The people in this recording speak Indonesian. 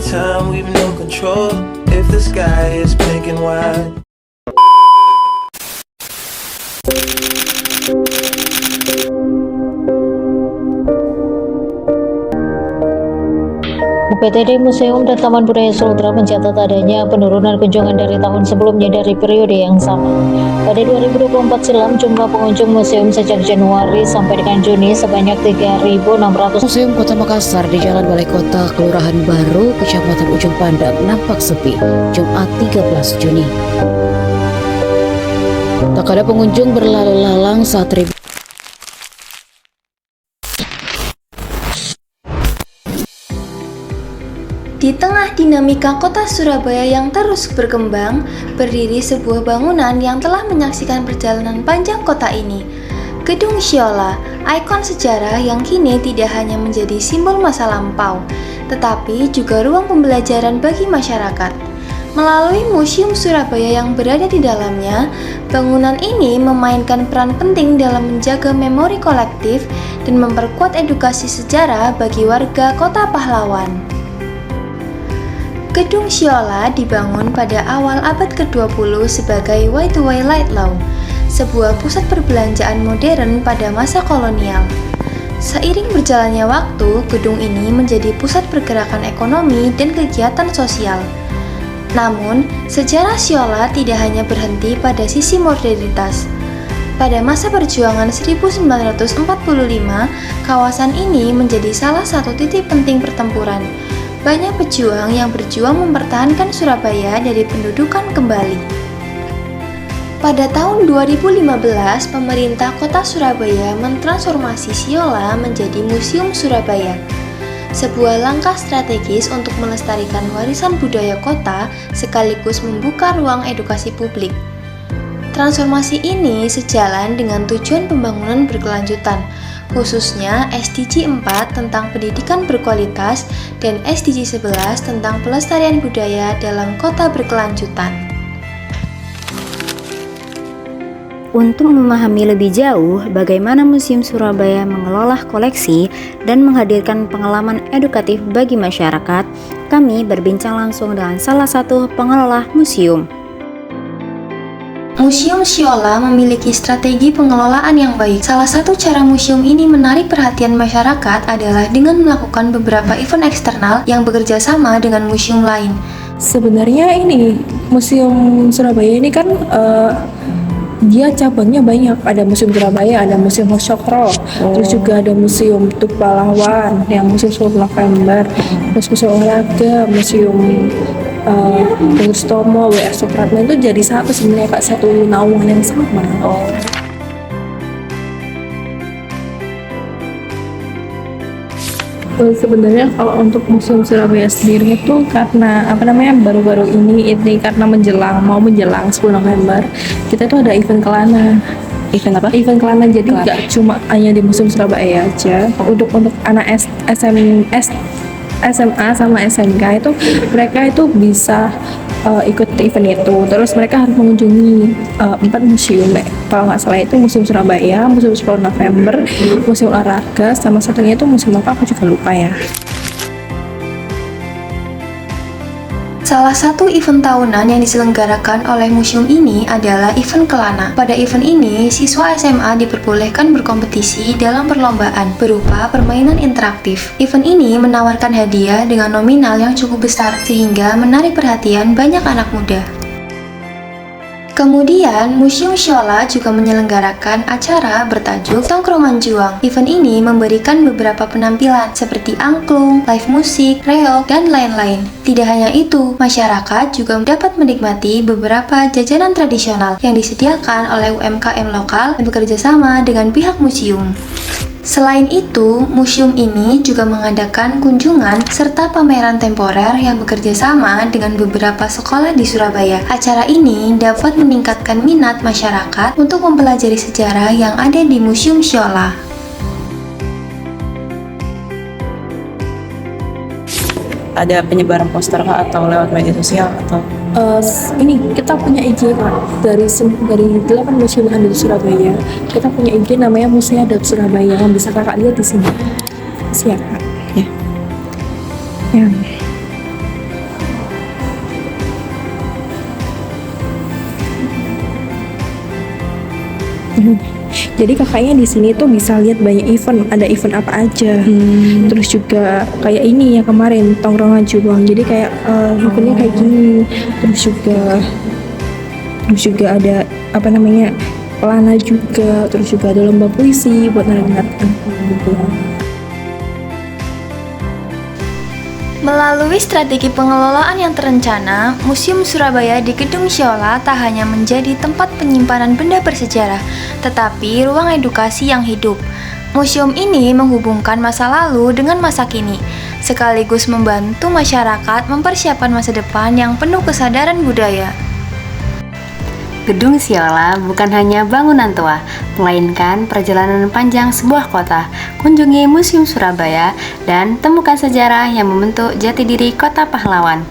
time we've no control if the sky is pink and white. UPTD Museum dan Taman Budaya Sultra mencatat adanya penurunan kunjungan dari tahun sebelumnya dari periode yang sama. Pada 2024 silam, jumlah pengunjung museum sejak Januari sampai dengan Juni sebanyak 3.600. Museum Kota Makassar di Jalan Balai Kota, Kelurahan Baru, Kecamatan Ujung Pandang nampak sepi Jumat 13 Juni. Tak ada pengunjung berlalu lalang saat Di tengah dinamika kota Surabaya yang terus berkembang, berdiri sebuah bangunan yang telah menyaksikan perjalanan panjang kota ini. Gedung Siola, ikon sejarah yang kini tidak hanya menjadi simbol masa lampau, tetapi juga ruang pembelajaran bagi masyarakat. Melalui Museum Surabaya yang berada di dalamnya, bangunan ini memainkan peran penting dalam menjaga memori kolektif dan memperkuat edukasi sejarah bagi warga Kota Pahlawan. Gedung Siola dibangun pada awal abad ke-20 sebagai Y2Y Lightlaw, sebuah pusat perbelanjaan modern pada masa kolonial. Seiring berjalannya waktu, gedung ini menjadi pusat pergerakan ekonomi dan kegiatan sosial. Namun, sejarah Siola tidak hanya berhenti pada sisi modernitas. Pada masa perjuangan 1945, kawasan ini menjadi salah satu titik penting pertempuran. Banyak pejuang yang berjuang mempertahankan Surabaya dari pendudukan kembali. Pada tahun 2015, pemerintah Kota Surabaya mentransformasi Siola menjadi Museum Surabaya, sebuah langkah strategis untuk melestarikan warisan budaya kota sekaligus membuka ruang edukasi publik. Transformasi ini sejalan dengan tujuan pembangunan berkelanjutan, khususnya SDG 4 tentang pendidikan berkualitas dan SDG 11 tentang pelestarian budaya dalam kota berkelanjutan. Untuk memahami lebih jauh bagaimana Museum Surabaya mengelola koleksi dan menghadirkan pengalaman edukatif bagi masyarakat, kami berbincang langsung dengan salah satu pengelola museum. Museum Siola memiliki strategi pengelolaan yang baik. Salah satu cara museum ini menarik perhatian masyarakat adalah dengan melakukan beberapa event eksternal yang bekerja sama dengan museum lain. Sebenarnya ini Museum Surabaya ini kan dia cabangnya banyak. Ada Museum Surabaya, ada Museum Hoshokro, terus juga ada Museum Tuk Pahlawan, yang Museum 10 November, terus Museum Olahraga, Museum Dr. Sutomo, W.R. Supratman itu jadi satu sebenarnya, Kak, satu naungan yang sama. Sebenarnya kalau untuk Museum Surabaya sendiri itu karena baru-baru ini karena mau menjelang 10 November kita tuh ada event kelana. Event apa? Event kelana, jadi nggak cuma hanya di Museum Surabaya aja. Untuk anak SMA sama SMK itu mereka itu bisa ikut event itu. Terus mereka harus mengunjungi 4 museum, kalau nggak salah itu Museum Surabaya, Museum 10 November, Museum Olahraga, sama satunya itu museum apa aku juga lupa ya. Salah satu event tahunan yang diselenggarakan oleh museum ini adalah event Kelana. Pada event ini, siswa SMA diperbolehkan berkompetisi dalam perlombaan berupa permainan interaktif. Event ini menawarkan hadiah dengan nominal yang cukup besar sehingga menarik perhatian banyak anak muda. Kemudian, Museum Siola juga menyelenggarakan acara bertajuk Tongkrongan Juang. Event ini memberikan beberapa penampilan seperti angklung, live musik, reog, dan lain-lain. Tidak hanya itu, masyarakat juga dapat menikmati beberapa jajanan tradisional yang disediakan oleh UMKM lokal yang bekerja sama dengan pihak museum. Selain itu, museum ini juga mengadakan kunjungan serta pameran temporer yang bekerja sama dengan beberapa sekolah di Surabaya. Acara ini dapat meningkatkan minat masyarakat untuk mempelajari sejarah yang ada di Museum Siola. Ada penyebaran poster Kak, atau lewat media sosial atau? Ini kita punya IG, Kak, dari 8 museum yang ada di Surabaya. Kita punya IG namanya Musea Adat Surabaya, yang bisa Kakak lihat di sini. Siap, Kak. Ya. Ya. Jadi kakaknya di sini tuh bisa lihat banyak event, ada event apa aja. Terus juga kayak ini ya kemarin tongkrongan juang. Jadi kayak eventnya kayak gini. Terus juga ada apa namanya pelana juga. Terus juga ada lomba puisi buat anak-anak gitu. Melalui strategi pengelolaan yang terencana, Museum Surabaya di Gedung Siola tak hanya menjadi tempat penyimpanan benda bersejarah, tetapi ruang edukasi yang hidup. Museum ini menghubungkan masa lalu dengan masa kini, sekaligus membantu masyarakat mempersiapkan masa depan yang penuh kesadaran budaya. Gedung Siola bukan hanya bangunan tua, melainkan perjalanan panjang sebuah kota. Kunjungi Museum Surabaya dan temukan sejarah yang membentuk jati diri kota pahlawan.